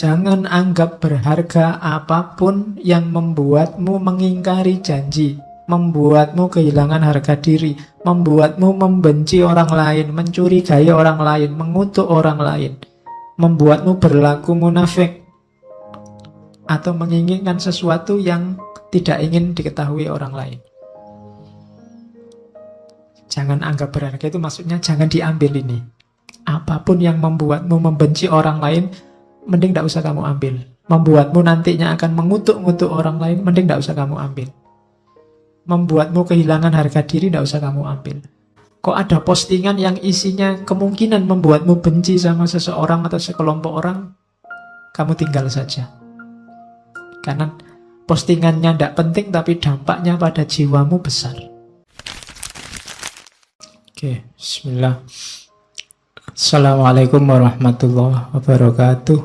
Jangan anggap berharga apapun yang membuatmu mengingkari janji, membuatmu kehilangan harga diri, membuatmu membenci orang lain, mencurigai orang lain, mengutuk orang lain, membuatmu berlaku munafik, atau menginginkan sesuatu yang tidak ingin diketahui orang lain. Jangan anggap berharga itu maksudnya jangan diambil ini. Apapun yang membuatmu membenci orang lain, mending tidak usah kamu ambil. Membuatmu nantinya akan mengutuk-ngutuk orang lain, mending tidak usah kamu ambil. Membuatmu kehilangan harga diri, tidak usah kamu ambil. Kok ada postingan yang isinya kemungkinan membuatmu benci sama seseorang atau sekelompok orang, kamu tinggal saja. Karena postingannya tidak penting, tapi dampaknya pada jiwamu besar. Oke, bismillah. Assalamualaikum warahmatullahi wabarakatuh.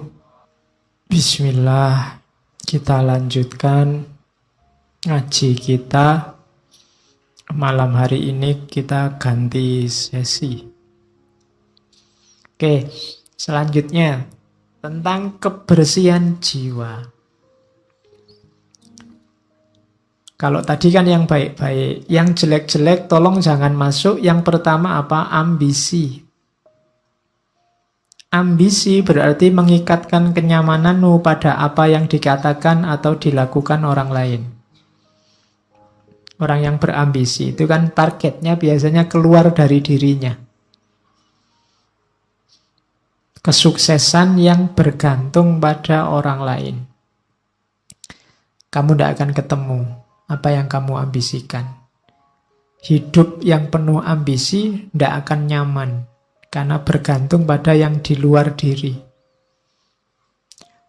Bismillah. Kita lanjutkan ngaji kita. Malam hari ini kita ganti sesi. Oke, selanjutnya tentang kebersihan jiwa. Kalau tadi kan yang baik-baik, yang jelek-jelek tolong jangan masuk. Yang pertama apa? Ambisi. Ambisi berarti mengikatkan kenyamananmu pada apa yang dikatakan atau dilakukan orang lain. Orang yang berambisi itu kan targetnya biasanya keluar dari dirinya. Kesuksesan yang bergantung pada orang lain. Kamu tidak akan ketemu apa yang kamu ambisikan. Hidup yang penuh ambisi tidak akan nyaman. Karena bergantung pada yang di luar diri.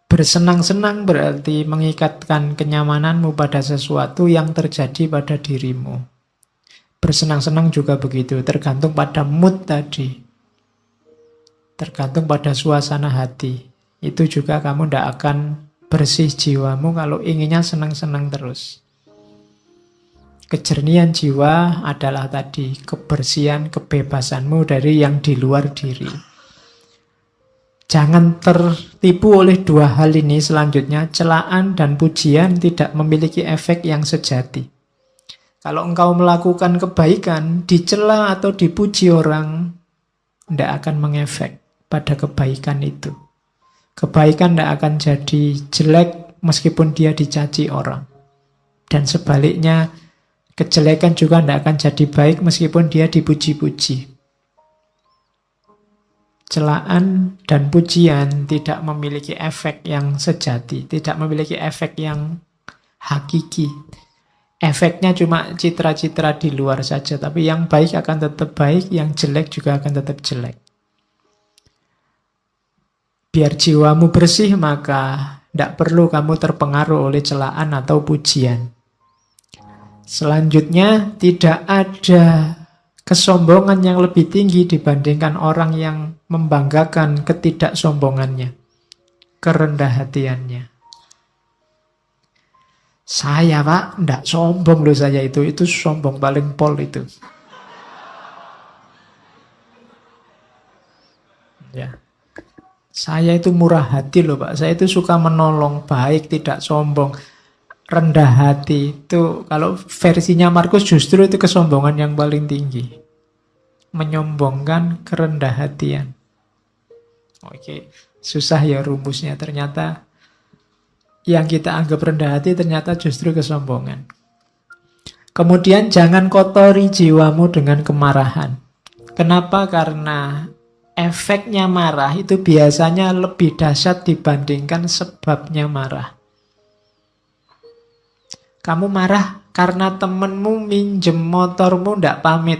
Bersenang-senang berarti mengikatkan kenyamananmu pada sesuatu yang terjadi pada dirimu. Bersenang-senang juga begitu, tergantung pada mood tadi. Tergantung pada suasana hati. Itu juga kamu tidak akan bersih jiwamu kalau inginnya senang-senang terus. Kejernihan jiwa adalah tadi kebersihan, kebebasanmu dari yang di luar diri. Jangan tertipu oleh dua hal ini selanjutnya. Celaan dan pujian tidak memiliki efek yang sejati. Kalau engkau melakukan kebaikan, dicela atau dipuji orang, tidak akan mengefek pada kebaikan itu. Kebaikan tidak akan jadi jelek meskipun dia dicaci orang. Dan sebaliknya, kejelekan juga tidak akan jadi baik meskipun dia dipuji-puji. Celaan dan pujian tidak memiliki efek yang sejati, tidak memiliki efek yang hakiki. Efeknya cuma citra-citra di luar saja, tapi yang baik akan tetap baik, yang jelek juga akan tetap jelek. Biar jiwamu bersih, maka tidak perlu kamu terpengaruh oleh celaan atau pujian. Selanjutnya, tidak ada kesombongan yang lebih tinggi dibandingkan orang yang membanggakan ketidaksombongannya, kerendah hatiannya. Saya pak, tidak sombong loh saya itu sombong paling pol itu. Ya. Saya itu murah hati loh pak, saya itu suka menolong, baik, tidak sombong. Rendah hati itu kalau versinya Markus justru itu kesombongan yang paling tinggi. Menyombongkan kerendah hatian. Oke, susah ya rumusnya. Ternyata yang kita anggap rendah hati ternyata justru kesombongan. Kemudian jangan kotori jiwamu dengan kemarahan. Kenapa? Karena efeknya marah itu biasanya lebih dahsyat dibandingkan sebabnya marah. Kamu marah karena temenmu minjem motormu ndak pamit.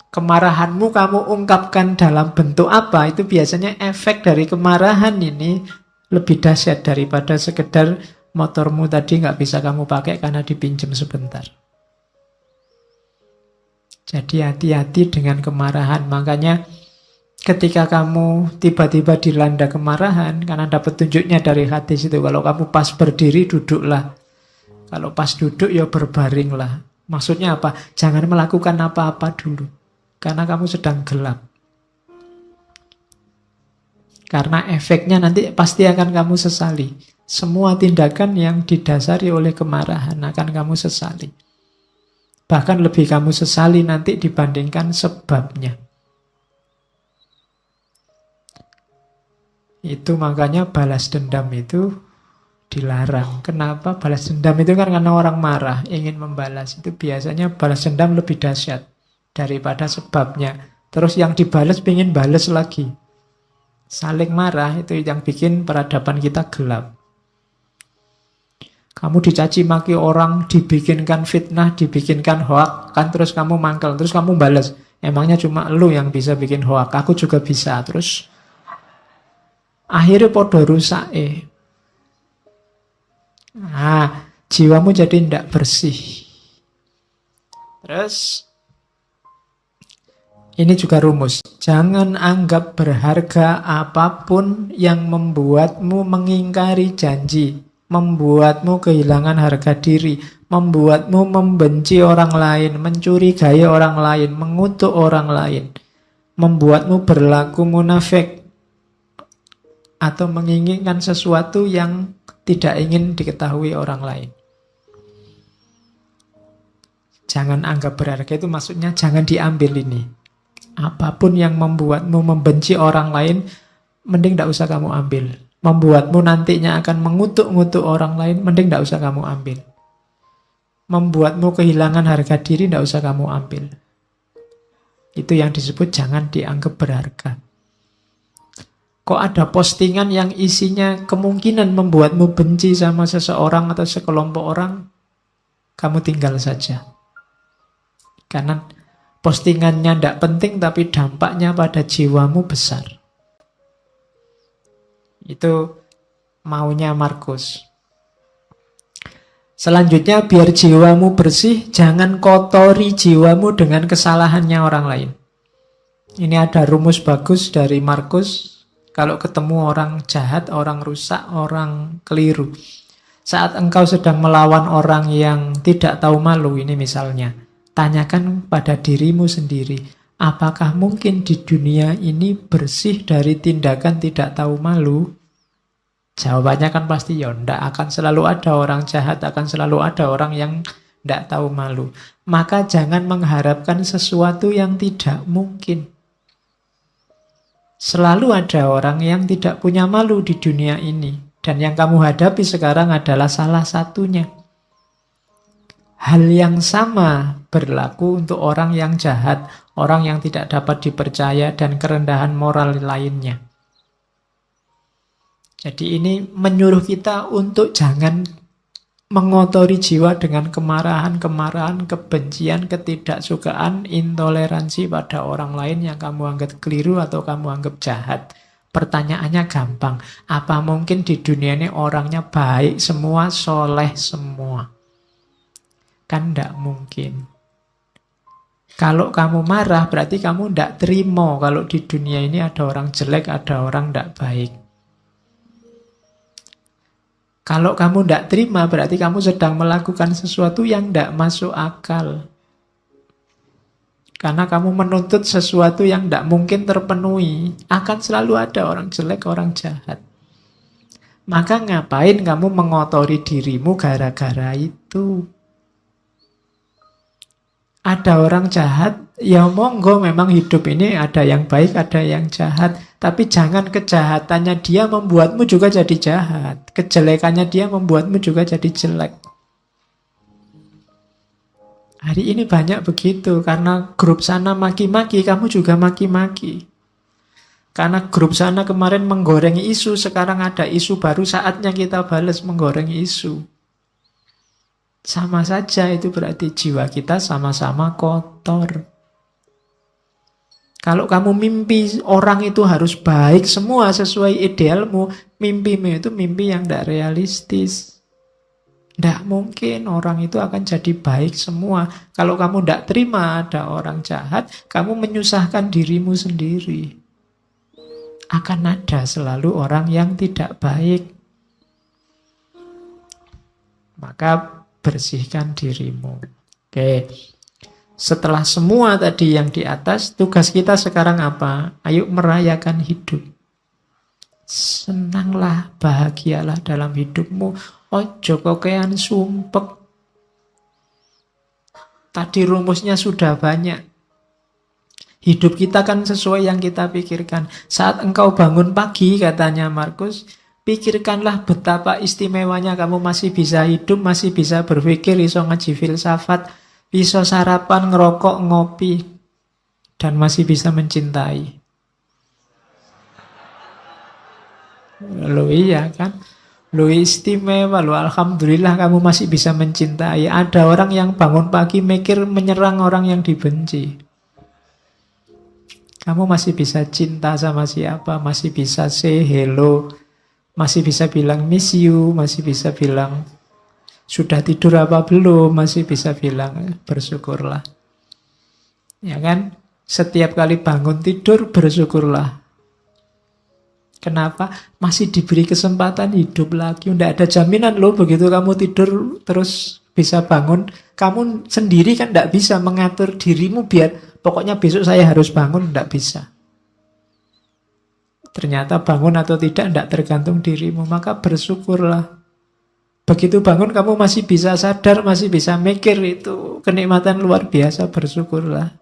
Kemarahanmu kamu ungkapkan dalam bentuk apa? Itu biasanya efek dari kemarahan ini lebih dahsyat daripada sekedar motormu tadi nggak bisa kamu pakai karena dipinjam sebentar. Jadi hati-hati dengan kemarahan. Makanya ketika kamu tiba-tiba dilanda kemarahan, karena dapat tunjuknya dari hadis itu, kalau kamu pas berdiri, duduklah. Kalau pas duduk, ya berbaringlah. Maksudnya apa? Jangan melakukan apa-apa dulu. Karena kamu sedang gelap. Karena efeknya nanti pasti akan kamu sesali. Semua tindakan yang didasari oleh kemarahan akan kamu sesali. Bahkan lebih kamu sesali nanti dibandingkan sebabnya. Itu makanya balas dendam itu dilarang. Kenapa? Balas dendam itu kan karena orang marah, ingin membalas. Itu biasanya balas dendam lebih dahsyat daripada sebabnya. Terus yang dibalas ingin balas lagi. Saling marah itu yang bikin peradaban kita gelap. Kamu dicaci maki orang, dibikinkan fitnah, dibikinkan hoak, kan terus kamu mangkel, terus kamu balas. Emangnya cuma lu yang bisa bikin hoak, aku juga bisa. Terus akhirnya podo rusak. Nah, jiwamu jadi tidak bersih. Terus ini juga rumus. Jangan anggap berharga apapun yang membuatmu mengingkari janji, membuatmu kehilangan harga diri, membuatmu membenci orang lain, mencurigai orang lain, mengutuk orang lain, membuatmu berlaku munafik, atau menginginkan sesuatu yang tidak ingin diketahui orang lain. Jangan anggap berharga itu maksudnya jangan diambil ini. Apapun yang membuatmu membenci orang lain, mending tidak usah kamu ambil. Membuatmu nantinya akan mengutuk-ngutuk orang lain, mending tidak usah kamu ambil. Membuatmu kehilangan harga diri, tidak usah kamu ambil. Itu yang disebut jangan dianggap berharga. Kok ada postingan yang isinya kemungkinan membuatmu benci sama seseorang atau sekelompok orang, kamu tinggal saja. Karena postingannya tidak penting tapi dampaknya pada jiwamu besar. Itu maunya Markus. Selanjutnya, biar jiwamu bersih, jangan kotori jiwamu dengan kesalahannya orang lain. Ini ada rumus bagus dari Markus. Kalau ketemu orang jahat, orang rusak, orang keliru. Saat engkau sedang melawan orang yang tidak tahu malu, ini misalnya, tanyakan pada dirimu sendiri, apakah mungkin di dunia ini bersih dari tindakan tidak tahu malu? Jawabannya kan pasti ya, tidak akan selalu ada orang jahat, akan selalu ada orang yang tidak tahu malu. Maka jangan mengharapkan sesuatu yang tidak mungkin. Selalu ada orang yang tidak punya malu di dunia ini. Dan yang kamu hadapi sekarang adalah salah satunya. Hal yang sama berlaku untuk orang yang jahat, orang yang tidak dapat dipercaya, dan kerendahan moral lainnya. Jadi ini menyuruh kita untuk jangan mengotori jiwa dengan kemarahan, kebencian, ketidaksukaan, intoleransi pada orang lain yang kamu anggap keliru atau kamu anggap jahat. Pertanyaannya gampang, apa mungkin di dunia ini orangnya baik semua, soleh semua? Kan tidak mungkin. Kalau kamu marah berarti kamu tidak terima kalau di dunia ini ada orang jelek, ada orang tidak baik. Kalau kamu tidak terima, berarti kamu sedang melakukan sesuatu yang tidak masuk akal. Karena kamu menuntut sesuatu yang tidak mungkin terpenuhi. Akan selalu ada orang jelek, orang jahat. Maka ngapain kamu mengotori dirimu gara-gara itu? Ada orang jahat, ya monggo memang hidup ini ada yang baik, ada yang jahat. Tapi jangan kejahatannya dia membuatmu juga jadi jahat. Kejelekannya dia membuatmu juga jadi jelek. Hari ini banyak begitu. Karena grup sana maki-maki, kamu juga maki-maki. Karena grup sana kemarin menggorengi isu, sekarang ada isu baru, saatnya kita balas menggorengi isu. Sama saja, itu berarti jiwa kita sama-sama kotor. Kalau kamu mimpi orang itu harus baik semua sesuai idealmu, mimpimu itu mimpi yang tidak realistis. Tidak mungkin orang itu akan jadi baik semua. Kalau kamu tidak terima ada orang jahat, kamu menyusahkan dirimu sendiri. Akan ada selalu orang yang tidak baik. Maka bersihkan dirimu. Oke. Setelah semua tadi yang di atas, tugas kita sekarang apa? Ayo merayakan hidup. Senanglah, bahagialah dalam hidupmu. Ojo kokean sumpek. Tadi rumusnya sudah banyak. Hidup kita kan sesuai yang kita pikirkan. Saat engkau bangun pagi, katanya Markus, pikirkanlah betapa istimewanya kamu masih bisa hidup, masih bisa berpikir, iso ngaji filsafat, iso sarapan, ngerokok, ngopi, dan masih bisa mencintai. Lo iya kan? Lo istimewa, lo alhamdulillah kamu masih bisa mencintai. Ada orang yang bangun pagi mikir menyerang orang yang dibenci. Kamu masih bisa cinta sama siapa, masih bisa say hello, masih bisa bilang miss you, masih bisa bilang sudah tidur apa belum, masih bisa bilang bersyukurlah. Ya kan? Setiap kali bangun tidur bersyukurlah. Kenapa? Masih diberi kesempatan hidup lagi. Tidak ada jaminan loh begitu kamu tidur terus bisa bangun. Kamu sendiri kan tidak bisa mengatur dirimu biar pokoknya besok saya harus bangun. Tidak bisa. Ternyata bangun atau tidak tergantung dirimu. Maka bersyukurlah. Begitu bangun kamu masih bisa sadar, masih bisa mikir, itu kenikmatan luar biasa. Bersyukurlah.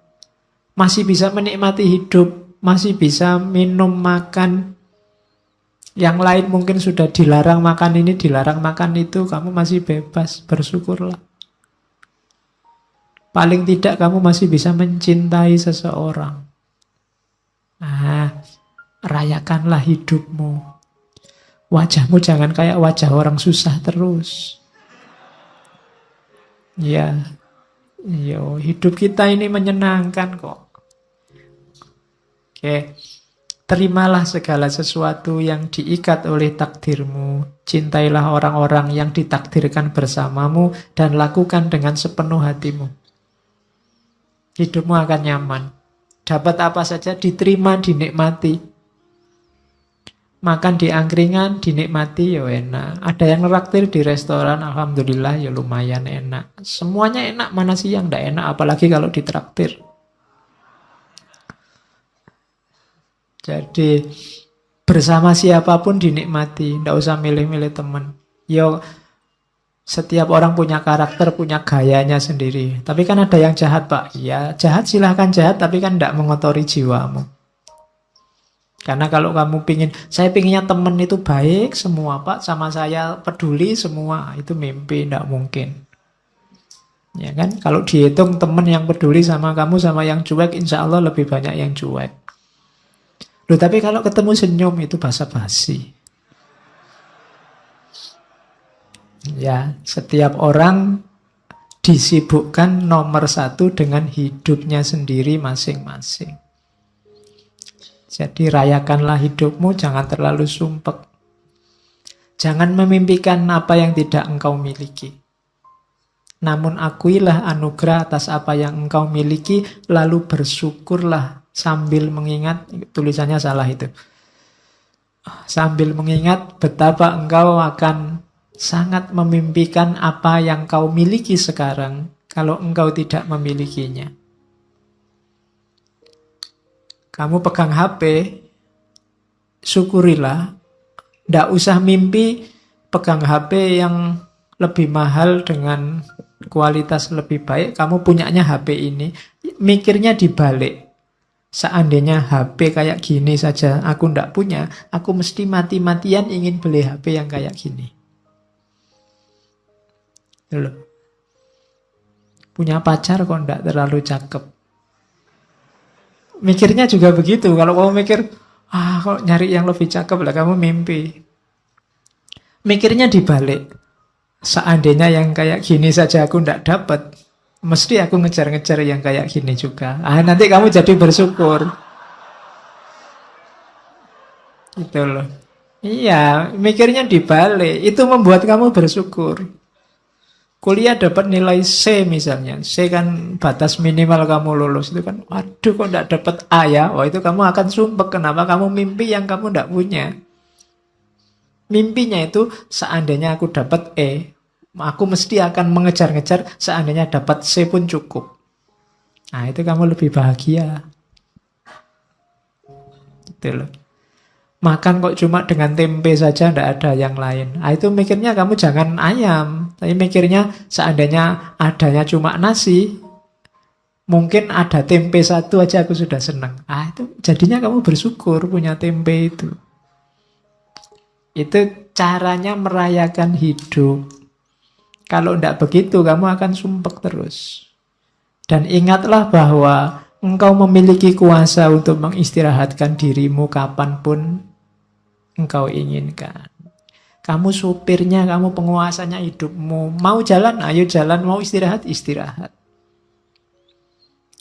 Masih bisa menikmati hidup. Masih bisa minum, makan. Yang lain mungkin sudah dilarang makan ini, dilarang makan itu, kamu masih bebas, bersyukurlah. Paling tidak kamu masih bisa mencintai seseorang. Nah, rayakanlah hidupmu. Wajahmu jangan kayak wajah orang susah terus. Ya, hidup kita ini menyenangkan kok. Oke. Terimalah segala sesuatu yang diikat oleh takdirmu. Cintailah orang-orang yang ditakdirkan bersamamu dan lakukan dengan sepenuh hatimu. Hidupmu akan nyaman. Dapat apa saja diterima, dinikmati. Makan di angkringan, dinikmati, ya enak. Ada yang neraktir di restoran, alhamdulillah, ya lumayan enak. Semuanya enak, mana sih yang tidak enak, apalagi kalau ditraktir. Jadi bersama siapapun dinikmati, tidak usah milih-milih teman. Yo, setiap orang punya karakter, punya gayanya sendiri. Tapi kan ada yang jahat, Pak. Ya, jahat silahkan jahat, tapi kan tidak mengotori jiwamu. Karena kalau kamu saya pinginnya teman itu baik semua, Pak, sama saya peduli semua, itu mimpi, tidak mungkin. Ya kan? Kalau dihitung teman yang peduli sama kamu sama yang cuek, insya Allah lebih banyak yang cuek. Loh, tapi kalau ketemu senyum itu basa-basi. Ya, setiap orang disibukkan nomor satu dengan hidupnya sendiri masing-masing. Jadi rayakanlah hidupmu, jangan terlalu sumpek. Jangan memimpikan apa yang tidak engkau miliki. Namun akuilah anugerah atas apa yang engkau miliki, lalu bersyukurlah. Sambil mengingat, tulisannya salah itu. Sambil mengingat betapa engkau akan sangat memimpikan apa yang kau miliki sekarang kalau engkau tidak memilikinya. Kamu pegang HP, syukurilah. Tidak usah mimpi pegang HP yang lebih mahal dengan kualitas lebih baik. Kamu punyanya HP ini, mikirnya dibalik. Seandainya HP kayak gini saja aku ndak punya, aku mesti mati-matian ingin beli HP yang kayak gini. Loh. Punya pacar kok ndak terlalu cakep. Mikirnya juga begitu. Kalau kamu mikir, kok nyari yang lebih cakep lah, kamu mimpi. Mikirnya dibalik. Seandainya yang kayak gini saja aku ndak dapat, mesti aku ngejar-ngejar yang kayak gini juga. Nanti kamu jadi bersyukur. Gitu loh. Iya, mikirnya dibalik. Itu membuat kamu bersyukur. Kuliah dapat nilai C misalnya. C kan batas minimal kamu lulus. Itu kan, waduh kok enggak dapat A ya. Oh, itu kamu akan sumpek. Kenapa kamu mimpi yang kamu enggak punya? Mimpinya itu seandainya aku dapat E, aku mesti akan mengejar-ngejar, seandainya dapat C pun cukup. Nah, itu kamu lebih bahagia. Gitu loh. Makan kok cuma dengan tempe saja, tidak ada yang lain. Nah, itu mikirnya kamu jangan ayam. Tapi mikirnya seandainya adanya cuma nasi, mungkin ada tempe satu aja aku sudah senang. Ah, itu jadinya kamu bersyukur punya tempe itu. Itu caranya merayakan hidup. Kalau tidak begitu, kamu akan sumpek terus. Dan ingatlah bahwa engkau memiliki kuasa untuk mengistirahatkan dirimu kapanpun engkau inginkan. Kamu supirnya, kamu penguasanya hidupmu. Mau jalan, ayo jalan. Mau istirahat, istirahat.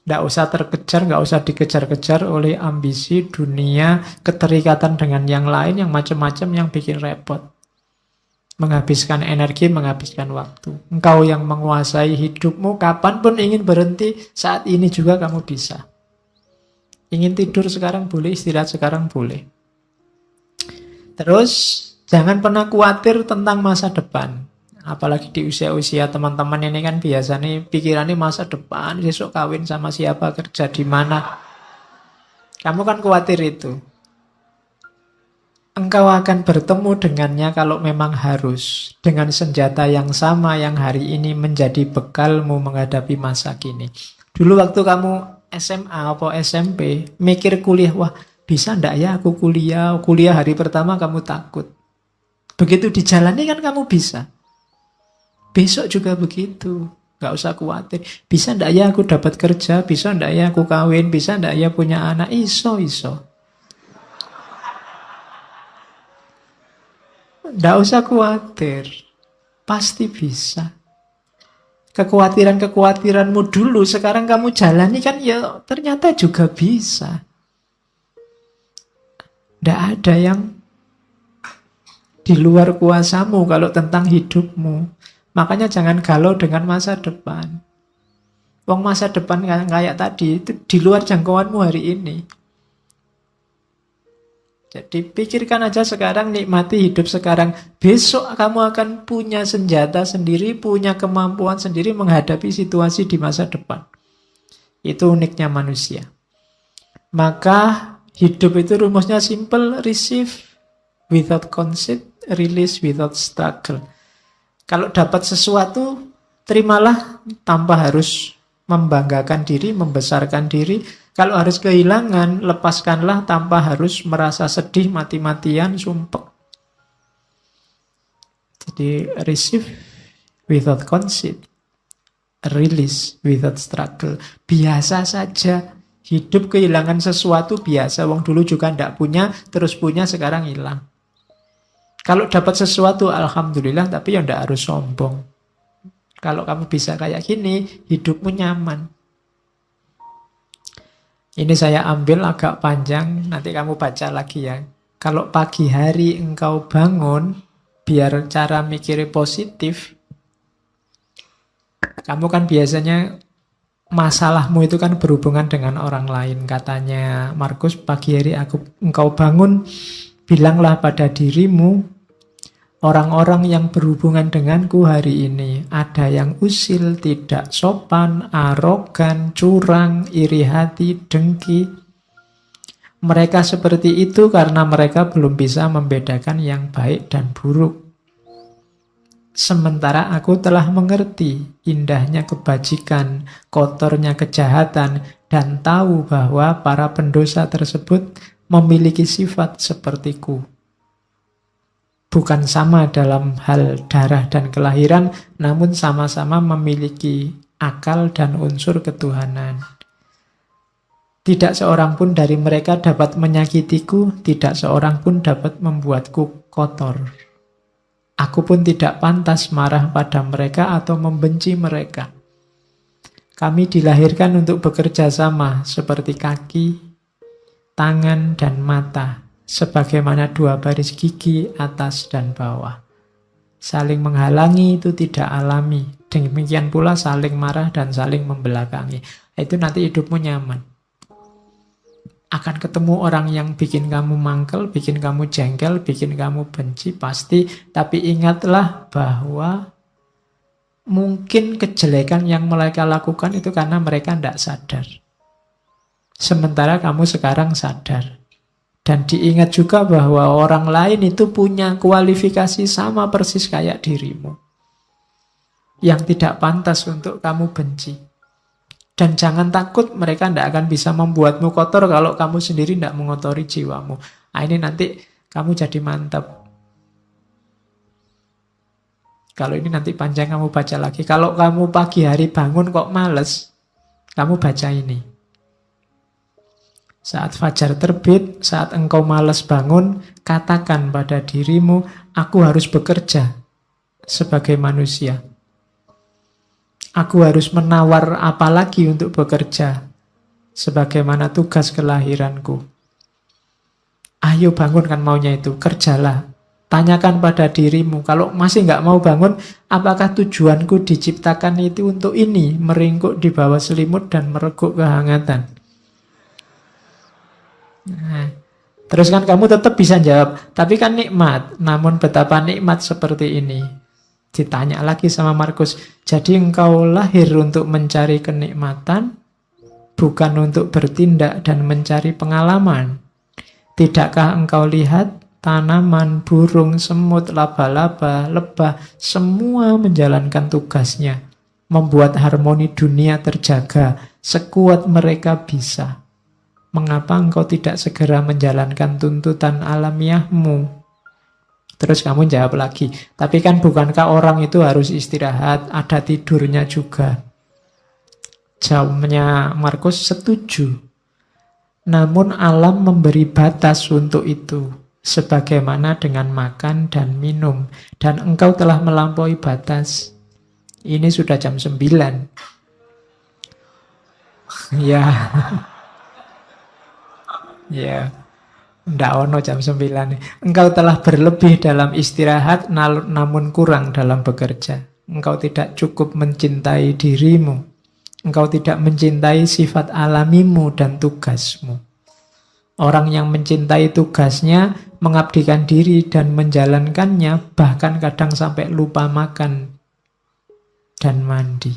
Tidak usah terkejar, nggak usah dikejar-kejar oleh ambisi, dunia, keterikatan dengan yang lain, yang macam-macam yang bikin repot. Menghabiskan energi, menghabiskan waktu. Engkau yang menguasai hidupmu, kapanpun ingin berhenti, saat ini juga kamu bisa. Ingin tidur sekarang boleh, istirahat sekarang boleh. Terus, jangan pernah khawatir tentang masa depan. Apalagi di usia-usia teman-teman ini kan biasanya pikirannya masa depan, besok kawin sama siapa, kerja di mana. Kamu kan khawatir itu. Engkau akan bertemu dengannya kalau memang harus. Dengan senjata yang sama yang hari ini menjadi bekalmu menghadapi masa kini. Dulu waktu kamu SMA atau SMP, mikir kuliah, wah bisa ndak ya aku kuliah? Kuliah hari pertama kamu takut. Begitu dijalani kan kamu bisa. Besok juga begitu. Gak usah khawatir. Bisa ndak ya aku dapat kerja? Bisa ndak ya aku kawin? Bisa ndak ya punya anak? Iso. Ndak usah khawatir. Pasti bisa. Kekhawatiranmu dulu sekarang kamu jalani kan ya ternyata juga bisa. Ndak ada yang di luar kuasamu kalau tentang hidupmu. Makanya jangan galau dengan masa depan. Wong masa depan kayak tadi itu di luar jangkauanmu hari ini. Jadi pikirkan aja sekarang, nikmati hidup sekarang. Besok kamu akan punya senjata sendiri, punya kemampuan sendiri menghadapi situasi di masa depan. Itu uniknya manusia. Maka hidup itu rumusnya simple, receive without conceit, release without struggle. Kalau dapat sesuatu, terimalah tanpa harus membanggakan diri, membesarkan diri. Kalau harus kehilangan, lepaskanlah tanpa harus merasa sedih, mati-matian, sumpek. Jadi receive without conceit, release without struggle. Biasa saja. Hidup kehilangan sesuatu biasa. Wong dulu juga tidak punya, terus punya, sekarang hilang. Kalau dapat sesuatu, alhamdulillah, tapi ya tidak harus sombong. Kalau kamu bisa kayak gini, hidupmu nyaman. Ini saya ambil agak panjang, nanti kamu baca lagi ya. Kalau pagi hari engkau bangun, biar cara mikirnya positif, kamu kan biasanya masalahmu itu kan berhubungan dengan orang lain. Katanya Markus, pagi hari engkau bangun, bilanglah pada dirimu, orang-orang yang berhubungan denganku hari ini, ada yang usil, tidak sopan, arogan, curang, iri hati, dengki. Mereka seperti itu karena mereka belum bisa membedakan yang baik dan buruk. Sementara aku telah mengerti indahnya kebajikan, kotornya kejahatan, dan tahu bahwa para pendosa tersebut memiliki sifat sepertiku. Bukan sama dalam hal darah dan kelahiran, namun sama-sama memiliki akal dan unsur ketuhanan. Tidak seorang pun dari mereka dapat menyakitiku, tidak seorang pun dapat membuatku kotor. Aku pun tidak pantas marah pada mereka atau membenci mereka. Kami dilahirkan untuk bekerja sama seperti kaki, tangan, dan mata, sebagaimana dua baris gigi atas dan bawah. Saling menghalangi itu tidak alami. Demikian pula saling marah dan saling membelakangi. Itu nanti hidupmu nyaman. Akan ketemu orang yang bikin kamu mangkel, bikin kamu jengkel, bikin kamu benci, pasti. Tapi ingatlah bahwa mungkin kejelekan yang mereka lakukan itu karena mereka tidak sadar. Sementara kamu sekarang sadar. Dan diingat juga bahwa orang lain itu punya kualifikasi sama persis kayak dirimu, yang tidak pantas untuk kamu benci. Dan jangan takut mereka tidak akan bisa membuatmu kotor kalau kamu sendiri tidak mengotori jiwamu. Nah, ini nanti kamu jadi mantap. Kalau ini nanti panjang kamu baca lagi. Kalau kamu pagi hari bangun kok males, kamu baca ini. Saat fajar terbit, saat engkau malas bangun, katakan pada dirimu, aku harus bekerja sebagai manusia. Aku harus menawar apa lagi untuk bekerja, sebagaimana tugas kelahiranku. Ayo bangun, kan maunya itu, kerjalah. Tanyakan pada dirimu, kalau masih nggak mau bangun, apakah tujuanku diciptakan itu untuk ini, meringkuk di bawah selimut dan mereguk kehangatan? Nah, terus kan kamu tetap bisa jawab, tapi kan nikmat, namun betapa nikmat seperti ini. Ditanya lagi sama Markus, jadi engkau lahir untuk mencari kenikmatan, bukan untuk bertindak dan mencari pengalaman. Tidakkah engkau lihat tanaman, burung, semut, laba-laba, lebah, semua menjalankan tugasnya, membuat harmoni dunia terjaga, sekuat mereka bisa. Mengapa engkau tidak segera menjalankan tuntutan alamiahmu? Terus kamu jawab lagi, tapi kan bukankah orang itu harus istirahat, ada tidurnya juga? Jawabnya Markus, setuju. Namun alam memberi batas untuk itu, sebagaimana dengan makan dan minum. Dan engkau telah melampaui batas. Ini sudah jam 9. Ya. Ya. Ndak ono jam 9. Engkau telah berlebih dalam istirahat, namun kurang dalam bekerja. Engkau tidak cukup mencintai dirimu. Engkau tidak mencintai sifat alamimu dan tugasmu. Orang yang mencintai tugasnya, mengabdikan diri dan menjalankannya, bahkan kadang sampai lupa makan dan mandi.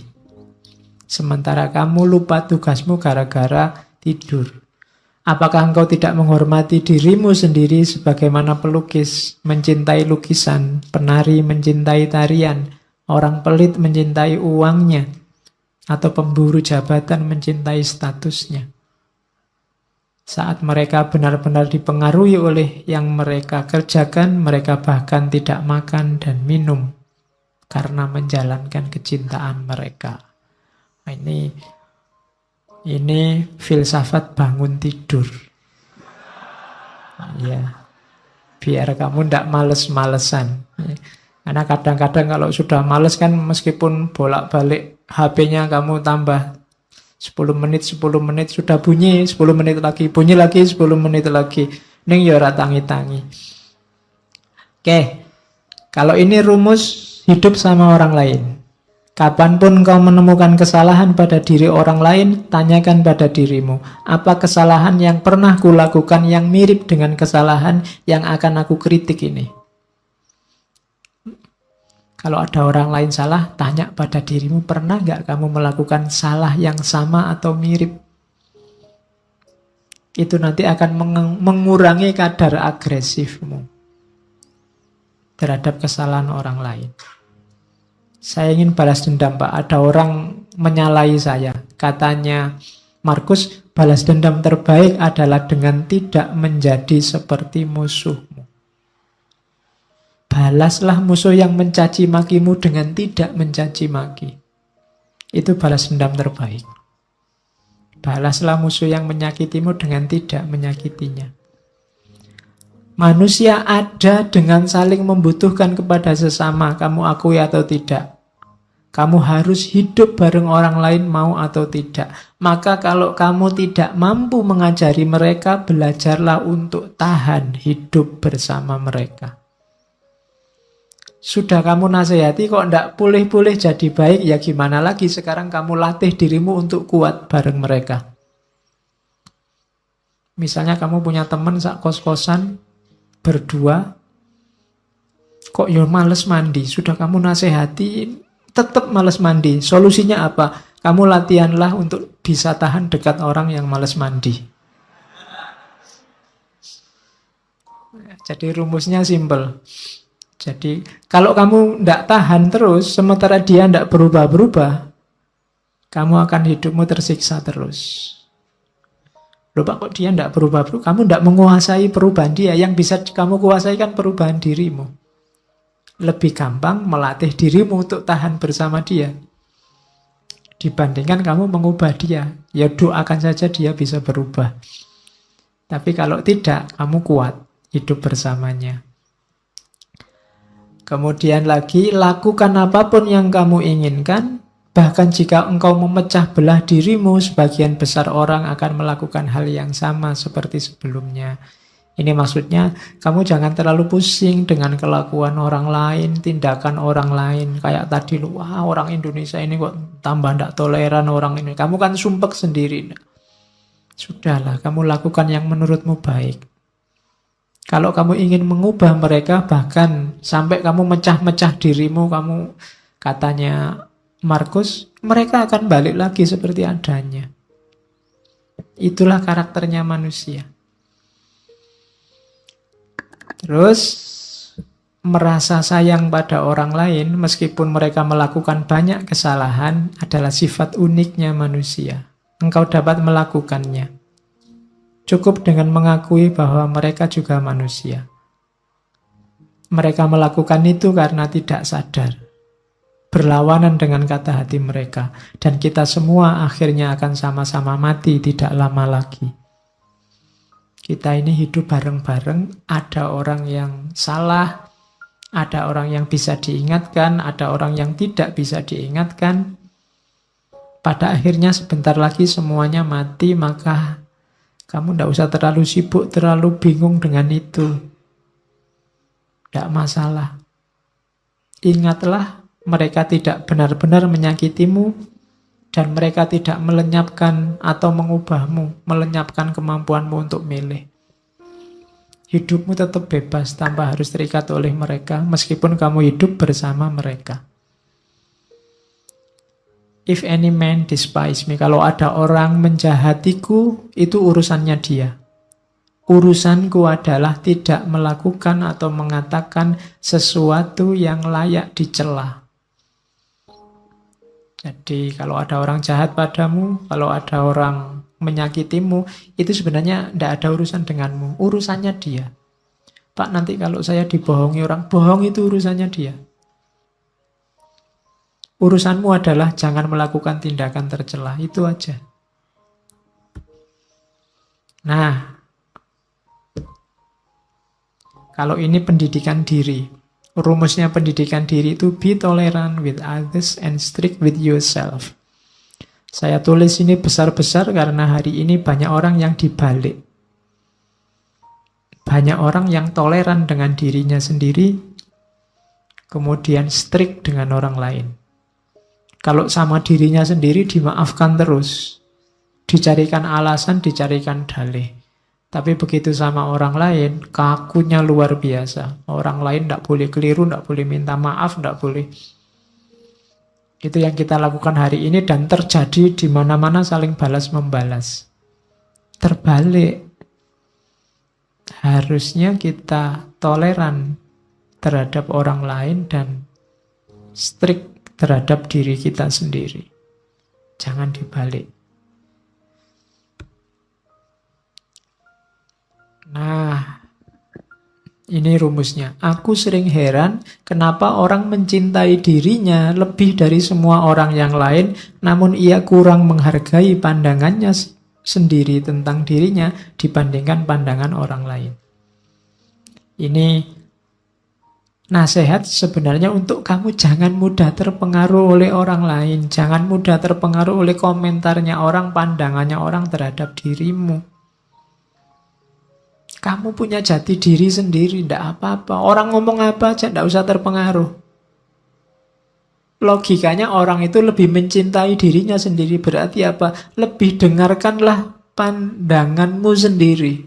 Sementara kamu lupa tugasmu gara-gara tidur. Apakah engkau tidak menghormati dirimu sendiri sebagaimana pelukis mencintai lukisan, penari mencintai tarian, orang pelit mencintai uangnya, atau pemburu jabatan mencintai statusnya? Saat mereka benar-benar dipengaruhi oleh yang mereka kerjakan, mereka bahkan tidak makan dan minum karena menjalankan kecintaan mereka. Nah, ini filsafat bangun tidur. Ya, biar kamu tidak males-malesan. Karena kadang-kadang kalau sudah males kan, meskipun bolak-balik HP-nya kamu tambah 10 menit, sudah bunyi 10 menit lagi, bunyi lagi 10 menit lagi. Ning ya ora tangi-tangi. Oke, kalau ini rumus hidup sama orang lain. Kapanpun kau menemukan kesalahan pada diri orang lain, tanyakan pada dirimu, apa kesalahan yang pernah kulakukan yang mirip dengan kesalahan yang akan aku kritik ini? Kalau ada orang lain salah, tanya pada dirimu, pernah nggak kamu melakukan salah yang sama atau mirip? Itu nanti akan mengurangi kadar agresifmu terhadap kesalahan orang lain. Saya ingin balas dendam, Pak. Ada orang menyalahi saya. Katanya Markus, balas dendam terbaik adalah dengan tidak menjadi seperti musuhmu. Balaslah musuh yang mencaci makimu dengan tidak mencaci maki. Itu balas dendam terbaik. Balaslah musuh yang menyakitimu dengan tidak menyakitinya. Manusia ada dengan saling membutuhkan kepada sesama, kamu akui atau tidak. Kamu harus hidup bareng orang lain, mau atau tidak. Maka kalau kamu tidak mampu mengajari mereka, belajarlah untuk tahan hidup bersama mereka. Sudah kamu nasihati kok tidak pulih-pulih jadi baik, ya gimana lagi, sekarang kamu latih dirimu untuk kuat bareng mereka. Misalnya kamu punya teman sak kos-kosan, berdua, kok ya males mandi, sudah kamu nasihati, tetap males mandi. Solusinya apa? Kamu latihanlah untuk bisa tahan dekat orang yang males mandi. Jadi rumusnya simple. Jadi kalau kamu tidak tahan terus, sementara dia tidak berubah-berubah, kamu akan hidupmu tersiksa terus. Lupa kok dia tidak berubah-berubah, kamu tidak menguasai perubahan dia. Yang bisa kamu kuasai kan perubahan dirimu. Lebih gampang melatih dirimu untuk tahan bersama dia dibandingkan kamu mengubah dia. Ya doakan saja dia bisa berubah. Tapi kalau tidak, kamu kuat hidup bersamanya. Kemudian lagi, lakukan apapun yang kamu inginkan. Bahkan jika engkau memecah belah dirimu, sebagian besar orang akan melakukan hal yang sama seperti sebelumnya. Ini maksudnya, kamu jangan terlalu pusing dengan kelakuan orang lain, tindakan orang lain. Kayak tadi, wah orang Indonesia ini kok tambah tidak toleran orang ini. Kamu kan sumpek sendiri. Sudahlah, kamu lakukan yang menurutmu baik. Kalau kamu ingin mengubah mereka, bahkan sampai kamu mecah-mecah dirimu, kamu katanya Markus, mereka akan balik lagi seperti adanya. Itulah karakternya manusia. Terus, merasa sayang pada orang lain, meskipun mereka melakukan banyak kesalahan, adalah sifat uniknya manusia. Engkau dapat melakukannya. Cukup dengan mengakui bahwa mereka juga manusia. Mereka melakukan itu karena tidak sadar. Berlawanan dengan kata hati mereka. Dan kita semua akhirnya akan sama-sama mati tidak lama lagi. Kita ini hidup bareng-bareng, ada orang yang salah, ada orang yang bisa diingatkan, ada orang yang tidak bisa diingatkan. Pada akhirnya sebentar lagi semuanya mati, maka kamu tidak usah terlalu sibuk, terlalu bingung dengan itu. Tidak masalah. Ingatlah, mereka tidak benar-benar menyakitimu, dan mereka tidak melenyapkan atau mengubahmu, melenyapkan kemampuanmu untuk milih. Hidupmu tetap bebas tanpa harus terikat oleh mereka, meskipun kamu hidup bersama mereka. If any man despise me, kalau ada orang menjahatiku, itu urusannya dia. Urusanku adalah tidak melakukan atau mengatakan sesuatu yang layak dicela. Jadi kalau ada orang jahat padamu, kalau ada orang menyakitimu, itu sebenarnya tidak ada urusan denganmu. Urusannya dia. Pak, nanti kalau saya dibohongi orang, bohong itu urusannya dia. Urusanmu adalah jangan melakukan tindakan tercela. Itu aja. Nah, kalau ini pendidikan diri. Rumusnya pendidikan diri itu be tolerant with others and strict with yourself. Saya tulis ini besar-besar karena hari ini banyak orang yang dibalik. Banyak orang yang toleran dengan dirinya sendiri, kemudian strict dengan orang lain. Kalau sama dirinya sendiri dimaafkan terus, dicarikan alasan, dicarikan dalih. Tapi begitu sama orang lain, kakunya luar biasa. Orang lain tidak boleh keliru, tidak boleh minta maaf, tidak boleh. Itu yang kita lakukan hari ini dan terjadi di mana-mana saling balas-membalas. Terbalik. Harusnya kita toleran terhadap orang lain dan strict terhadap diri kita sendiri. Jangan dibalik. Nah, ini rumusnya. Aku sering heran kenapa orang mencintai dirinya lebih dari semua orang yang lain, namun ia kurang menghargai pandangannya sendiri tentang dirinya dibandingkan pandangan orang lain. Ini nasihat sebenarnya untuk kamu jangan mudah terpengaruh oleh orang lain. Jangan mudah terpengaruh oleh komentarnya orang, pandangannya orang terhadap dirimu. Kamu punya jati diri sendiri, tidak apa-apa. Orang ngomong apa aja, tidak usah terpengaruh. Logikanya orang itu lebih mencintai dirinya sendiri. Berarti apa? Lebih dengarkanlah pandanganmu sendiri.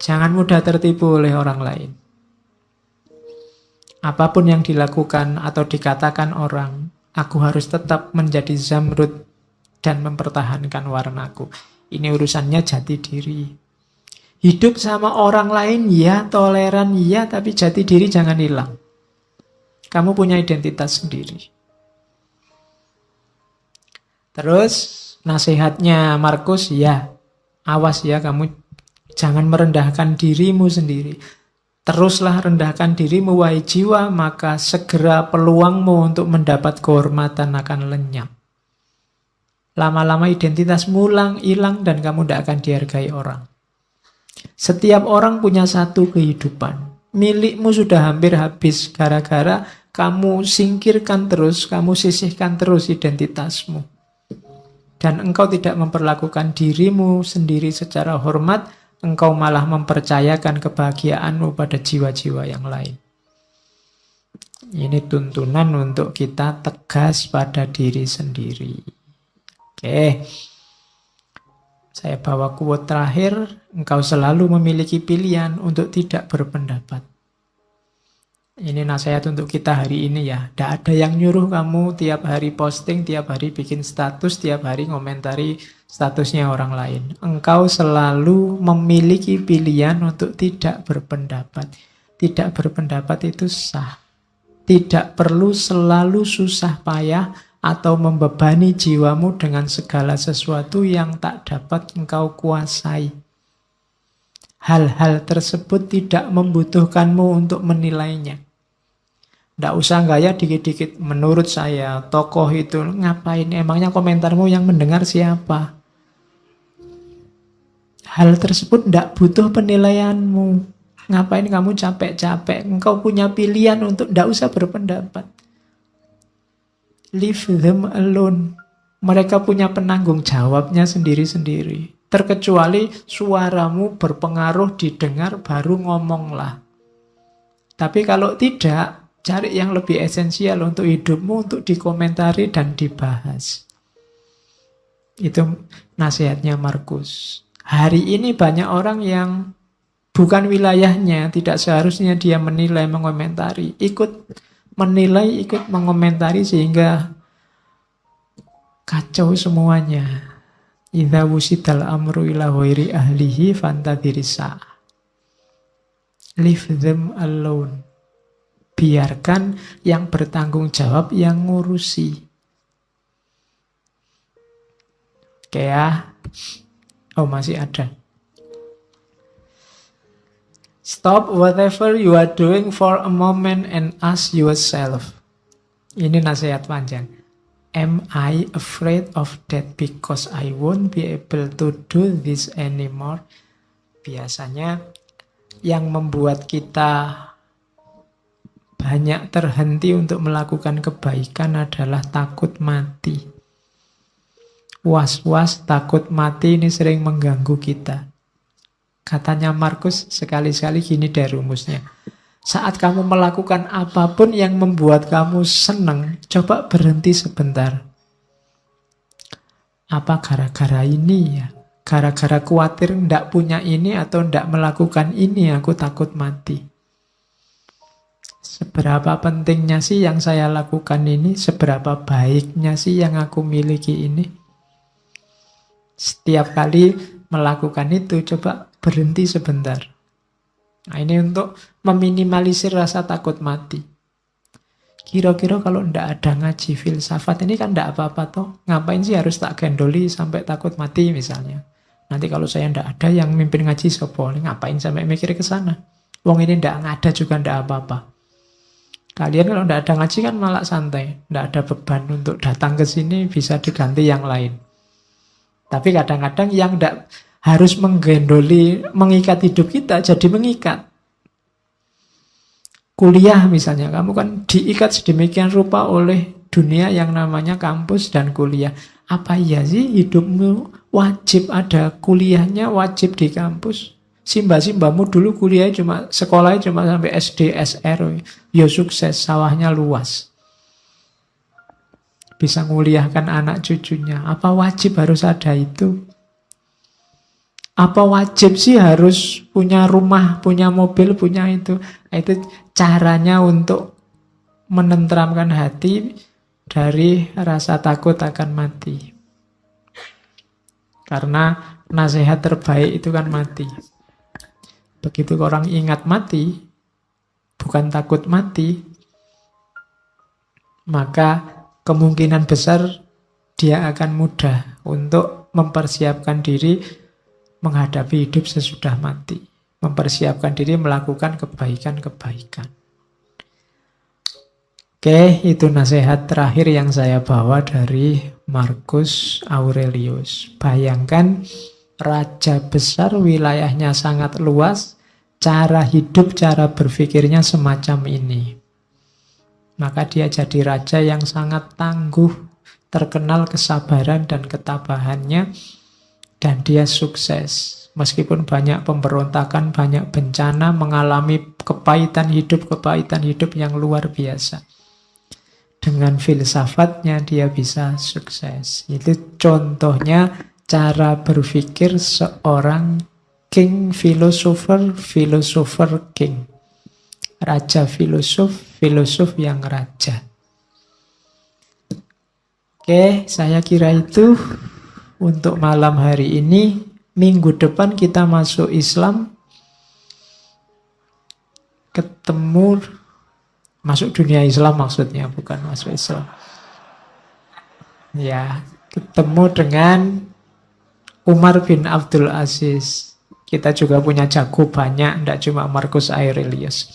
Jangan mudah tertipu oleh orang lain. Apapun yang dilakukan atau dikatakan orang, aku harus tetap menjadi Zamrud dan mempertahankan warnaku. Ini urusannya jati diri. Hidup sama orang lain ya, toleran ya, tapi jati diri jangan hilang. Kamu punya identitas sendiri. Terus nasihatnya Markus, ya, awas ya kamu jangan merendahkan dirimu sendiri. Teruslah rendahkan dirimu wahai jiwa, maka segera peluangmu untuk mendapat kehormatan akan lenyap. Lama-lama identitasmu hilang dan kamu tidak akan dihargai orang. Setiap orang punya satu kehidupan. Milikmu sudah hampir habis gara-gara kamu singkirkan terus, kamu sisihkan terus identitasmu. Dan engkau tidak memperlakukan dirimu sendiri secara hormat, engkau malah mempercayakan kebahagiaanmu pada jiwa-jiwa yang lain. Ini tuntunan untuk kita tegas pada diri sendiri. Oke, saya bawa quote terakhir, engkau selalu memiliki pilihan untuk tidak berpendapat. Ini nasihat untuk kita hari ini ya. Tidak ada yang nyuruh kamu tiap hari posting, tiap hari bikin status, tiap hari ngomentari statusnya orang lain. Engkau selalu memiliki pilihan untuk tidak berpendapat. Tidak berpendapat itu sah. Tidak perlu selalu susah payah atau membebani jiwamu dengan segala sesuatu yang tak dapat engkau kuasai. Hal-hal tersebut tidak membutuhkanmu untuk menilainya. Tidak usah gaya dikit-dikit. Menurut saya, tokoh itu ngapain? Emangnya komentarmu yang mendengar siapa? Hal tersebut tidak butuh penilaianmu. Ngapain kamu capek-capek? Engkau punya pilihan untuk tidak usah berpendapat. Leave them alone. Mereka punya penanggung jawabnya sendiri-sendiri. Terkecuali suaramu berpengaruh didengar, baru ngomonglah. Tapi kalau tidak, cari yang lebih esensial untuk hidupmu, untuk dikomentari dan dibahas. Itu nasihatnya Markus. Hari ini banyak orang yang bukan wilayahnya, tidak seharusnya dia menilai, mengomentari. Ikut menilai, ikut mengomentari sehingga kacau semuanya. Idza wusidal amru ila ghairi ahlihi fantadhirisa. Leave them alone. Biarkan yang bertanggung jawab yang ngurusi. Oke ya. Oh, masih ada. Stop whatever you are doing for a moment and ask yourself. Ini nasihat panjang. Am I afraid of death because I won't be able to do this anymore? Biasanya yang membuat kita banyak terhenti untuk melakukan kebaikan adalah takut mati. Was-was, takut mati ini sering mengganggu kita. Katanya Markus, sekali-sekali gini deh rumusnya. Saat kamu melakukan apapun yang membuat kamu senang, coba berhenti sebentar. Apa gara-gara ini ya? Gara-gara khawatir ndak punya ini atau ndak melakukan ini, aku takut mati. Seberapa pentingnya sih yang saya lakukan ini? Seberapa baiknya sih yang aku miliki ini? Setiap kali melakukan itu, coba berhenti sebentar. Nah, ini untuk meminimalisir rasa takut mati. Kira-kira kalau ndak ada ngaji filsafat ini kan ndak apa-apa toh. Ngapain sih harus tak gendoli sampai takut mati misalnya. Nanti kalau saya ndak ada yang mimpin ngaji sopo, ngapain sampai mikir ke sana. Wong ini ndak ada juga ndak apa-apa. Kalian kalau ndak ada ngaji kan malah santai. Ndak ada beban untuk datang ke sini, bisa diganti yang lain. Tapi kadang-kadang yang ndak harus menggendoli, mengikat hidup kita, jadi mengikat. Kuliah misalnya, kamu kan diikat sedemikian rupa oleh dunia yang namanya kampus dan kuliah. Apa iya sih hidupmu wajib ada kuliahnya, wajib di kampus? Simba-simbamu dulu kuliah sekolahnya cuma sampai SD, SR. Ya sukses, sawahnya luas. Bisa nguliahkan anak cucunya. Apa wajib harus ada itu? Apa wajib sih harus punya rumah, punya mobil, punya itu? Itu caranya untuk menenteramkan hati dari rasa takut akan mati. Karena nasihat terbaik itu kan mati. Begitu orang ingat mati, bukan takut mati, maka kemungkinan besar dia akan mudah untuk mempersiapkan diri menghadapi hidup sesudah mati. Mempersiapkan diri melakukan kebaikan-kebaikan. Oke, itu nasihat terakhir yang saya bawa dari Marcus Aurelius. Bayangkan raja besar, wilayahnya sangat luas, cara hidup, cara berpikirnya semacam ini. Maka dia jadi raja yang sangat tangguh, terkenal kesabaran dan ketabahannya, dan dia sukses. Meskipun banyak pemberontakan, banyak bencana, mengalami kepahitan hidup yang luar biasa. Dengan filsafatnya dia bisa sukses. Itu contohnya cara berpikir seorang king philosopher king. Raja filosof yang raja. Oke, saya kira itu untuk malam hari ini. Minggu depan kita masuk Islam. Ketemu, masuk dunia Islam maksudnya, bukan masuk Islam. Ya, ketemu dengan Umar bin Abdul Aziz. Kita juga punya jago banyak, tidak cuma Marcus Aurelius.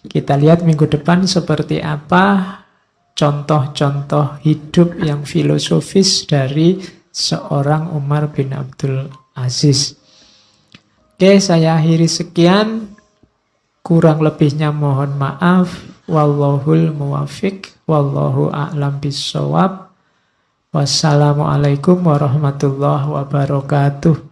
Kita lihat minggu depan seperti apa contoh-contoh hidup yang filosofis dari seorang Umar bin Abdul Aziz. Oke, saya akhiri sekian. Kurang lebihnya mohon maaf. Wallahul muwafiq. Wallahu a'lam bissawab. Wassalamualaikum warahmatullahi wabarakatuh.